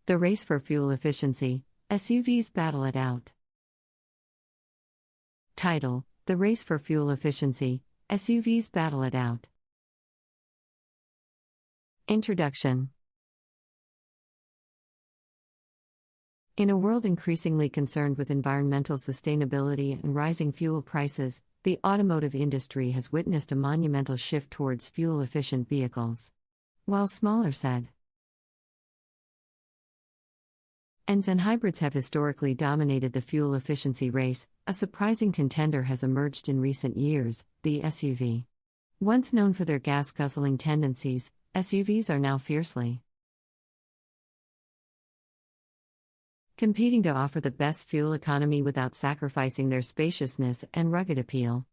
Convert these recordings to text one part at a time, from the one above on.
The race for fuel efficiency, SUVs battle it out. Title: The race for fuel efficiency, SUVs battle it out. Introduction. In a world increasingly concerned with environmental sustainability and rising fuel prices, the automotive industry has witnessed a monumental shift towards fuel-efficient vehicles. While smaller sedans and hybrids have historically dominated the fuel efficiency race, a surprising contender has emerged in recent years: the SUV. Once known for their gas-guzzling tendencies, SUVs are now fiercely competing to offer the best fuel economy without sacrificing their spaciousness and rugged appeal.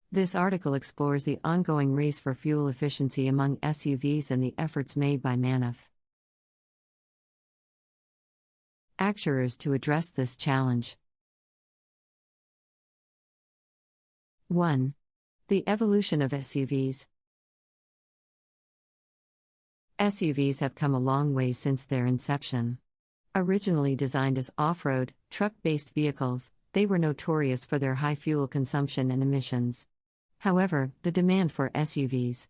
This article explores the ongoing race for fuel efficiency among SUVs and the efforts made by manufacturers to address this challenge. 1. The evolution of SUVs. SUVs have come a long way since their inception. Originally designed as off-road, truck-based vehicles, they were notorious for their high fuel consumption and emissions. However, the demand for SUVs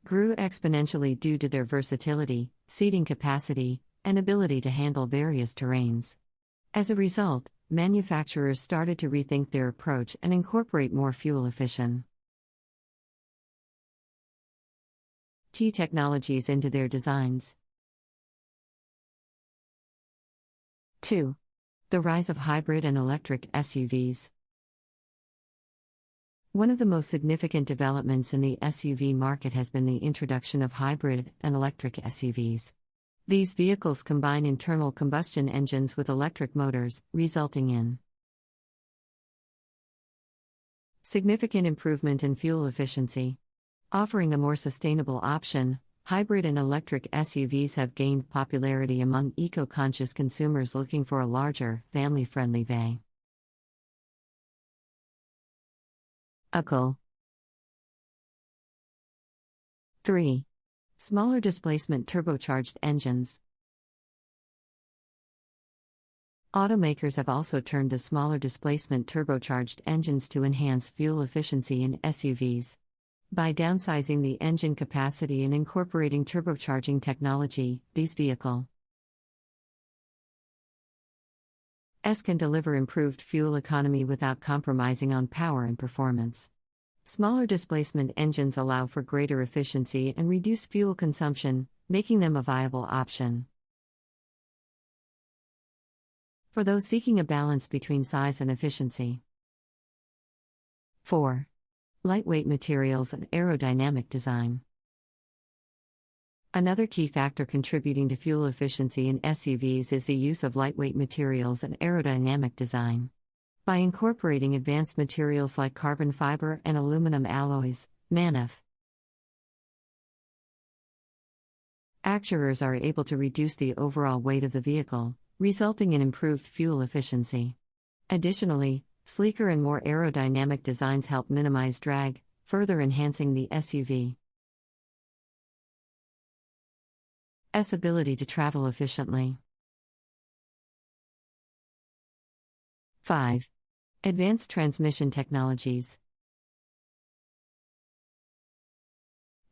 grew exponentially due to their versatility, seating capacity, and ability to handle various terrains. As a result, manufacturers started to rethink their approach and incorporate more fuel-efficient technologies into their designs. 2. The rise of hybrid and electric SUVs. One of the most significant developments in the SUV market has been the introduction of hybrid and electric SUVs. These vehicles combine internal combustion engines with electric motors, resulting in significant improvement in fuel efficiency. Offering a more sustainable option, hybrid and electric SUVs have gained popularity among eco-conscious consumers looking for a larger, family-friendly vehicle. 3. Smaller displacement turbocharged engines. Automakers have also turned to smaller displacement turbocharged engines to enhance fuel efficiency in SUVs. By downsizing the engine capacity and incorporating turbocharging technology, these vehicles can deliver improved fuel economy without compromising on power and performance. Smaller displacement engines allow for greater efficiency and reduced fuel consumption, making them a viable option for those seeking a balance between size and efficiency. 4. Lightweight materials and aerodynamic design. Another key factor contributing to fuel efficiency in SUVs is the use of lightweight materials and aerodynamic design. By incorporating advanced materials like carbon fiber and aluminum alloys, manufacturers are able to reduce the overall weight of the vehicle, resulting in improved fuel efficiency. Additionally, sleeker and more aerodynamic designs help minimize drag, further enhancing the SUV's ability to travel efficiently. 5. Advanced transmission technologies.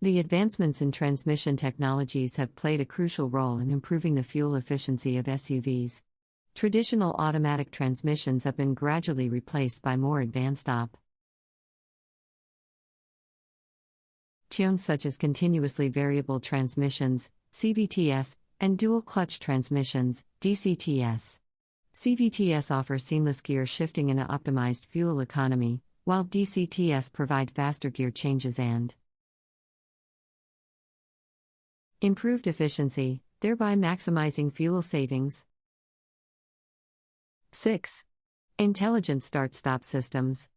The advancements in transmission technologies have played a crucial role in improving the fuel efficiency of SUVs. Traditional automatic transmissions have been gradually replaced by more advanced options such as continuously variable transmissions, CVTs, and dual-clutch transmissions, DCTs. CVTs offer seamless gear shifting and an optimized fuel economy, while DCTs provide faster gear changes and improved efficiency, thereby maximizing fuel savings. 6. Intelligent start-stop systems.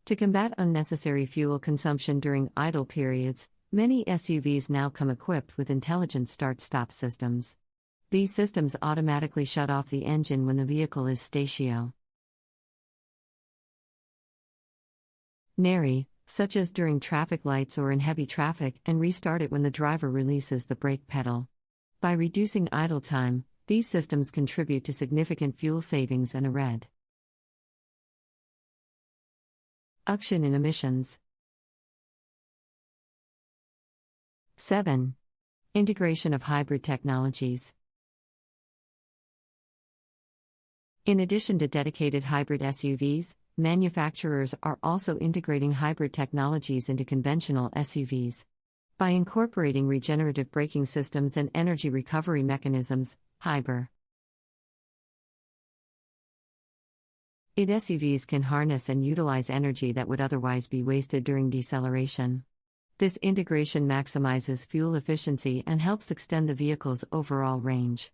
To combat unnecessary fuel consumption during idle periods, many SUVs now come equipped with intelligent start-stop systems. These systems automatically shut off the engine when the vehicle is stationary, such as during traffic lights or in heavy traffic, and restart it when the driver releases the brake pedal. By reducing idle time, these systems contribute to significant fuel savings and a reduction in emissions. 7. Integration of hybrid technologies. In addition to dedicated hybrid SUVs, manufacturers are also integrating hybrid technologies into conventional SUVs. By incorporating regenerative braking systems and energy recovery mechanisms, hybrid SUVs can harness and utilize energy that would otherwise be wasted during deceleration. This integration maximizes fuel efficiency and helps extend the vehicle's overall range.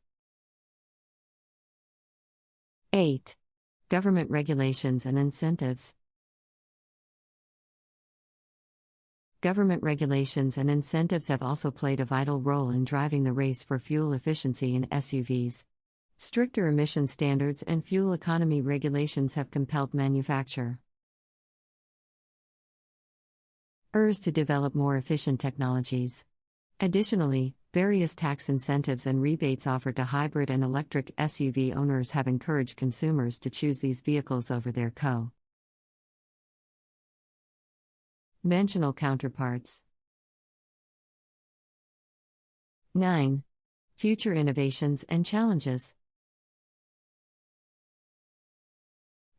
8. Government regulations and incentives. Government regulations and incentives have also played a vital role in driving the race for fuel efficiency in SUVs. Stricter emission standards and fuel economy regulations have compelled manufacturers to develop more efficient technologies. Additionally, various tax incentives and rebates offered to hybrid and electric SUV owners have encouraged consumers to choose these vehicles over their conventional counterparts. 9. Future innovations and challenges.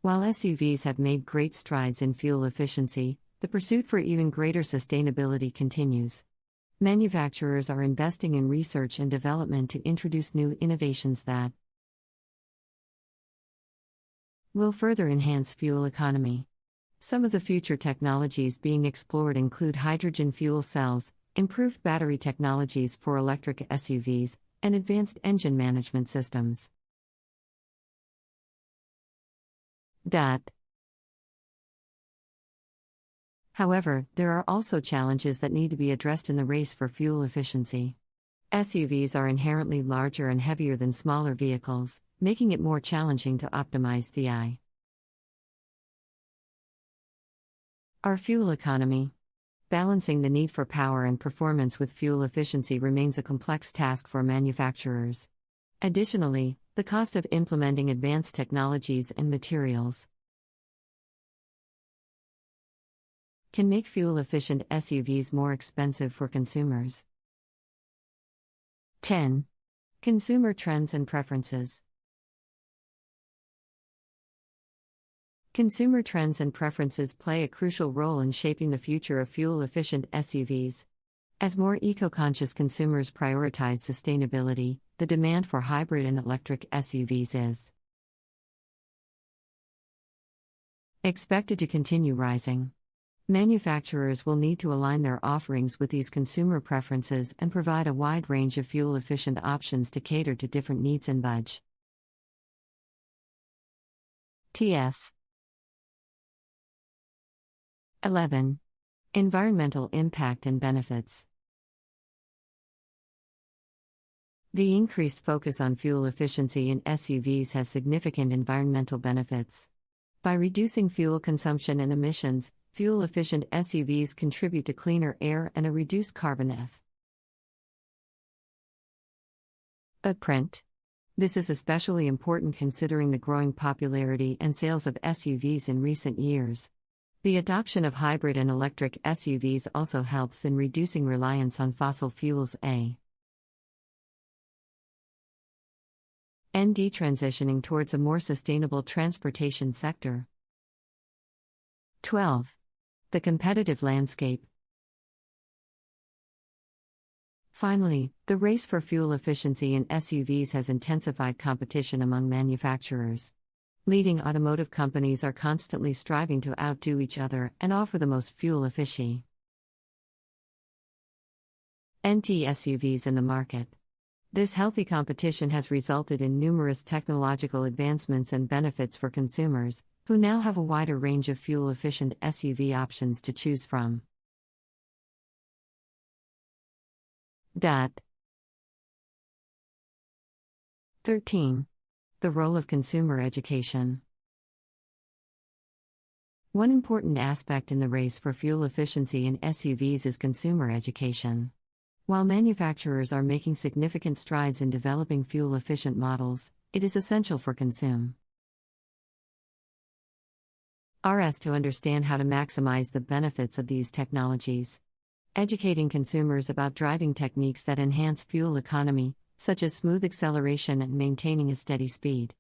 While SUVs have made great strides in fuel efficiency, the pursuit for even greater sustainability continues. Manufacturers are investing in research and development to introduce new innovations that will further enhance fuel economy. Some of the future technologies being explored include hydrogen fuel cells, improved battery technologies for electric SUVs, and advanced engine management systems. However, there are also challenges that need to be addressed in the race for fuel efficiency. SUVs are inherently larger and heavier than smaller vehicles, making it more challenging to optimize our fuel economy. Balancing the need for power and performance with fuel efficiency remains a complex task for manufacturers. Additionally, the cost of implementing advanced technologies and materials can make fuel-efficient SUVs more expensive for consumers. 10. Consumer trends and preferences. Consumer trends and preferences play a crucial role in shaping the future of fuel-efficient SUVs. As more eco-conscious consumers prioritize sustainability, the demand for hybrid and electric SUVs is expected to continue rising. Manufacturers will need to align their offerings with these consumer preferences and provide a wide range of fuel-efficient options to cater to different needs and budgets. 11. Environmental impact and benefits. The increased focus on fuel efficiency in SUVs has significant environmental benefits. By reducing fuel consumption and emissions, fuel-efficient SUVs contribute to cleaner air and a reduced carbon footprint. This is especially important considering the growing popularity and sales of SUVs in recent years. The adoption of hybrid and electric SUVs also helps in reducing reliance on fossil fuels and transitioning towards a more sustainable transportation sector. 12. The competitive landscape. Finally, the race for fuel efficiency in SUVs has intensified competition among manufacturers. Leading automotive companies are constantly striving to outdo each other and offer the most fuel-efficient SUVs in the market. This healthy competition has resulted in numerous technological advancements and benefits for consumers, who now have a wider range of fuel-efficient SUV options to choose from. 13. The role of consumer education. One important aspect in the race for fuel efficiency in SUVs is consumer education. While manufacturers are making significant strides in developing fuel-efficient models, it is essential for Conserve to understand how to maximize the benefits of these technologies. Educating consumers about driving techniques that enhance fuel economy, such as smooth acceleration and maintaining a steady speed.